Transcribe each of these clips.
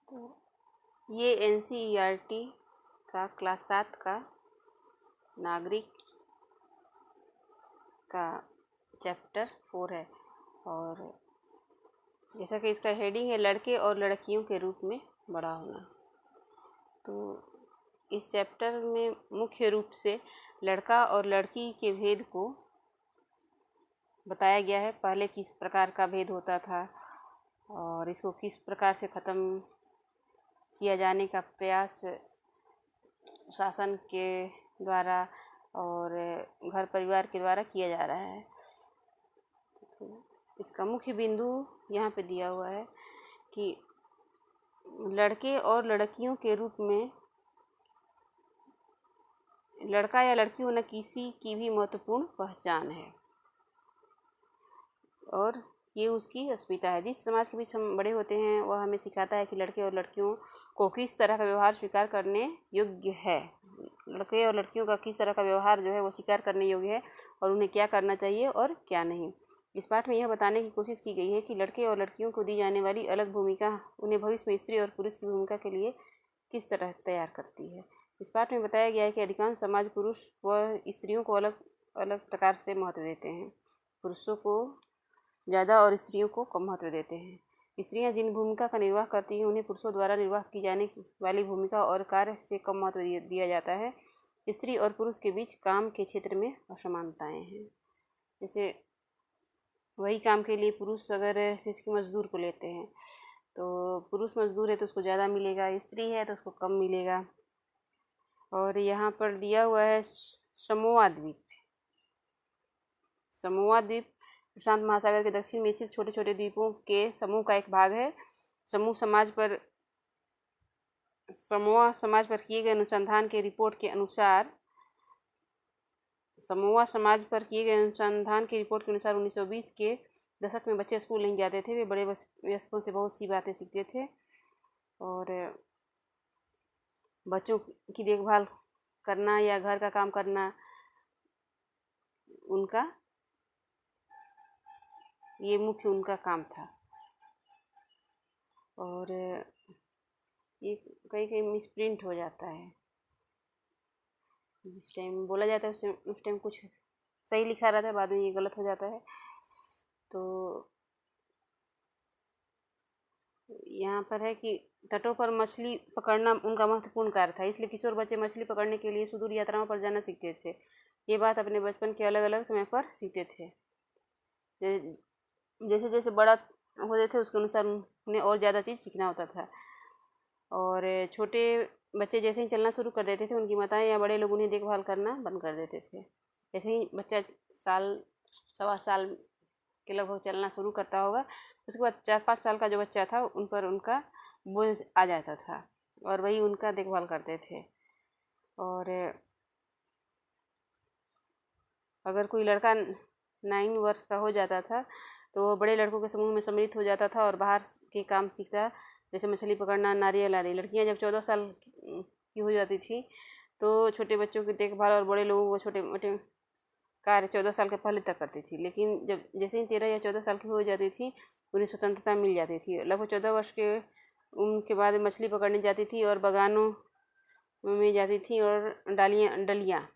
तो ये NCERT का क्लास 7 का नागरिक का चैप्टर 4 है। और जैसा कि इसका हेडिंग है लड़के और लड़कियों के रूप में बड़ा होना। तो इस चैप्टर में मुख्य रूप से लड़का और लड़की के भेद को बताया गया है। पहले किस प्रकार का भेद होता था और इसको किस प्रकार से ख़त्म किया जाने का प्रयास शासन के द्वारा और घर परिवार के द्वारा किया जा रहा है। तो इसका मुख्य बिंदु यहाँ पे दिया हुआ है कि लड़के और लड़कियों के रूप में लड़का या लड़की होना किसी की भी महत्वपूर्ण पहचान है और ये उसकी अस्मिता है। जिस समाज के बीच हम बड़े होते हैं वह हमें सिखाता है कि लड़के और लड़कियों को किस तरह का व्यवहार स्वीकार करने योग्य है। लड़के और लड़कियों का किस तरह का व्यवहार जो है वो स्वीकार करने योग्य है और उन्हें क्या करना चाहिए और क्या नहीं। इस पाठ में यह बताने की कोशिश की गई है कि लड़के और लड़कियों को दी जाने वाली अलग भूमिका उन्हें भविष्य में स्त्री और पुरुष की भूमिका के लिए किस तरह तैयार करती है। इस पाठ में बताया गया है कि अधिकांश समाज पुरुष व स्त्रियों को अलग अलग प्रकार से महत्व देते हैं। पुरुषों को ज़्यादा और स्त्रियों को कम महत्व देते हैं। स्त्रियां जिन भूमिका का निर्वाह करती हैं उन्हें पुरुषों द्वारा निर्वाह की जाने वाली भूमिका और कार्य से कम महत्व दिया जाता है। स्त्री और पुरुष के बीच काम के क्षेत्र में असमानताएं हैं। जैसे वही काम के लिए पुरुष अगर इसके मजदूर को लेते हैं तो पुरुष मजदूर है तो उसको ज़्यादा मिलेगा, स्त्री है तो उसको कम मिलेगा। और यहाँ पर दिया हुआ है समोआ द्वीप। समोआ द्वीप प्रशांत महासागर के दक्षिण में स्थित छोटे छोटे द्वीपों के समूह का एक भाग है। समोआ समाज पर किए गए अनुसंधान के रिपोर्ट के अनुसार 1920 के दशक में बच्चे स्कूल नहीं जाते थे। वे बड़े वयस्कों से बहुत सी बातें सीखते थे और बच्चों की देखभाल करना या घर का काम करना उनका काम था। और ये कहीं मिस प्रिंट हो जाता है। जिस टाइम बोला जाता है उस टाइम कुछ सही लिखा रहता है, बाद में ये गलत हो जाता है। तो यहाँ पर है कि तटों पर मछली पकड़ना उनका महत्वपूर्ण कार्य था, इसलिए किशोर बच्चे मछली पकड़ने के लिए सुदूर यात्राओं पर जाना सीखते थे। ये बात अपने बचपन के अलग अलग समय पर सीखते थे। जैसे जैसे बड़ा होते थे उसके अनुसार उन्हें और ज़्यादा चीज़ सीखना होता था। और छोटे बच्चे जैसे ही चलना शुरू कर देते थे उनकी माताएं या बड़े लोग उन्हें देखभाल करना बंद कर देते थे। जैसे ही बच्चा सवा साल के लगभग चलना शुरू करता होगा उसके बाद 4-5 साल का जो बच्चा था उन पर उनका बोझ आ जाता था और वही उनका देखभाल करते थे। और अगर कोई लड़का 9 वर्ष का हो जाता था तो वो बड़े लड़कों के समूह में सम्मिलित हो जाता था और बाहर के काम सीखता, जैसे मछली पकड़ना, नारियल आदि। लड़कियां जब 14 साल की हो जाती थी तो छोटे बच्चों की देखभाल और बड़े लोगों को छोटे मोटे कार्य 14 साल के पहले तक करती थी। लेकिन जब जैसे ही 13 या 14 साल की हो जाती थी उन्हें स्वतंत्रता मिल जाती थी। लगभग 14 वर्ष के उम्र के बाद मछली पकड़ने जाती थी और बागानों में जाती थी और डलियाँ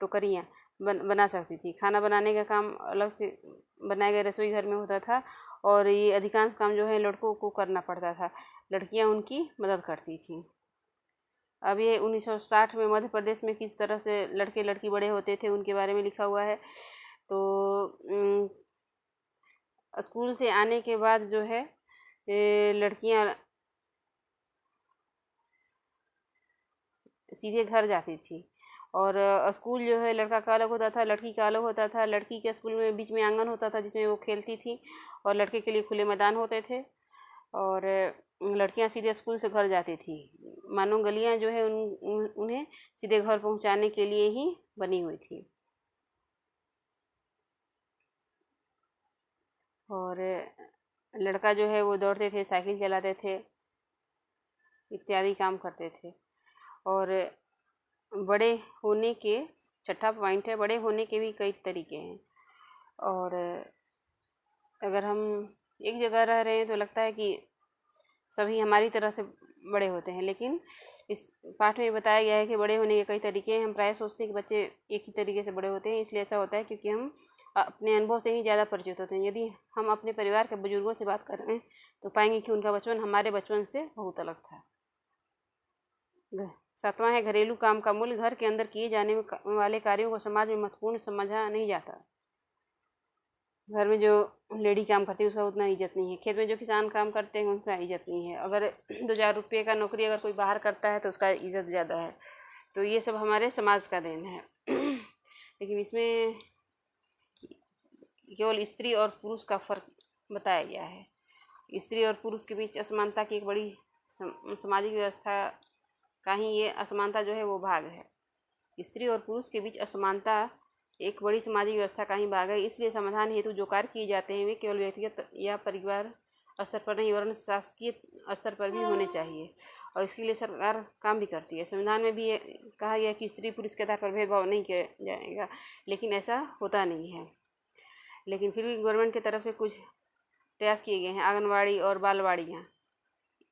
टोकरियाँ बना सकती थी। खाना बनाने का काम अलग से बनाए गए रसोई घर में होता था और ये अधिकांश काम जो है लड़कों को करना पड़ता था, लड़कियां उनकी मदद करती थी। अब ये 1960 में मध्य प्रदेश में किस तरह से लड़के लड़की बड़े होते थे उनके बारे में लिखा हुआ है। तो स्कूल से आने के बाद जो है लड़कियां सीधे घर जाती थी और स्कूल जो है लड़का का अलग होता था, लड़की का अलग होता था। लड़की के स्कूल में बीच में आंगन होता था जिसमें वो खेलती थी और लड़के के लिए खुले मैदान होते थे और लड़कियां सीधे स्कूल से घर जाती थी। मानो गलियां जो है उन्हें सीधे घर पहुंचाने के लिए ही बनी हुई थी। और लड़का जो है वो दौड़ते थे, साइकिल चलाते थे, इत्यादि काम करते थे। और बड़े होने के छठा पॉइंट है, बड़े होने के भी कई तरीके हैं। और अगर हम एक जगह रह रहे हैं तो लगता है कि सभी हमारी तरह से बड़े होते हैं, लेकिन इस पाठ में बताया गया है कि बड़े होने के कई तरीके हैं। हम प्राय सोचते हैं कि बच्चे एक ही तरीके से बड़े होते हैं, इसलिए ऐसा होता है क्योंकि हम अपने अनुभव से ही ज़्यादा परिचित होते हैं। यदि हम अपने परिवार के बुजुर्गों से बात कर रहे हैं तो पाएंगे कि उनका बचपन हमारे बचपन से बहुत अलग था। 7वां है घरेलू काम का मूल्य। घर के अंदर किए जाने वाले कार्यों को समाज में महत्वपूर्ण समझा नहीं जाता। घर में जो लेडी काम करती है उसका उतना इज्जत नहीं है। खेत में जो किसान काम करते हैं उनका इज्जत नहीं है। अगर 2,000 रुपये का नौकरी अगर कोई बाहर करता है तो उसका इज्जत ज़्यादा है। तो ये सब हमारे समाज का देन है। लेकिन इसमें केवल स्त्री और पुरुष का फर्क बताया गया है। स्त्री और पुरुष के बीच असमानता की एक बड़ी सामाजिक व्यवस्था का ही ये असमानता जो है वो भाग है। स्त्री और पुरुष के बीच असमानता एक बड़ी सामाजिक व्यवस्था का ही भाग है। इसलिए समाधान हेतु जो कार्य किए जाते हैं वे केवल व्यक्तिगत या परिवार स्तर पर नहीं वरन शासकीय स्तर पर भी होने चाहिए, और इसके लिए सरकार काम भी करती है। संविधान में भी ये कहा गया कि स्त्री पुरुष के आधार पर भेदभाव नहीं किया जाएगा, लेकिन ऐसा होता नहीं है। लेकिन फिर भी गवर्नमेंट की तरफ से कुछ प्रयास किए गए हैं। आंगनवाड़ी और बालवाड़ियाँ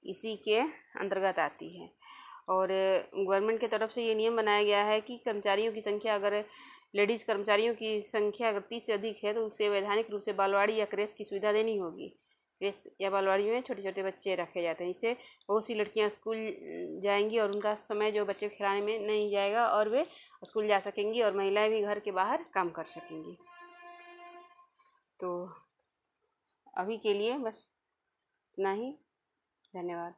इसी के अंतर्गत आती है। और गवर्नमेंट की तरफ से ये नियम बनाया गया है कि कर्मचारियों की संख्या, अगर लेडीज़ कर्मचारियों की संख्या अगर 30 से अधिक है तो उसे वैधानिक रूप से बालवाड़ी या क्रेश की सुविधा देनी होगी। क्रेश या बालवाड़ी में छोटे छोटे बच्चे रखे जाते हैं। इससे बहुत सी लड़कियां स्कूल जाएंगी और उनका समय जो बच्चे खिलाने में नहीं जाएगा और वे स्कूल जा सकेंगी और महिलाएं भी घर के बाहर काम कर सकेंगी। तो अभी के लिए बस इतना ही। धन्यवाद।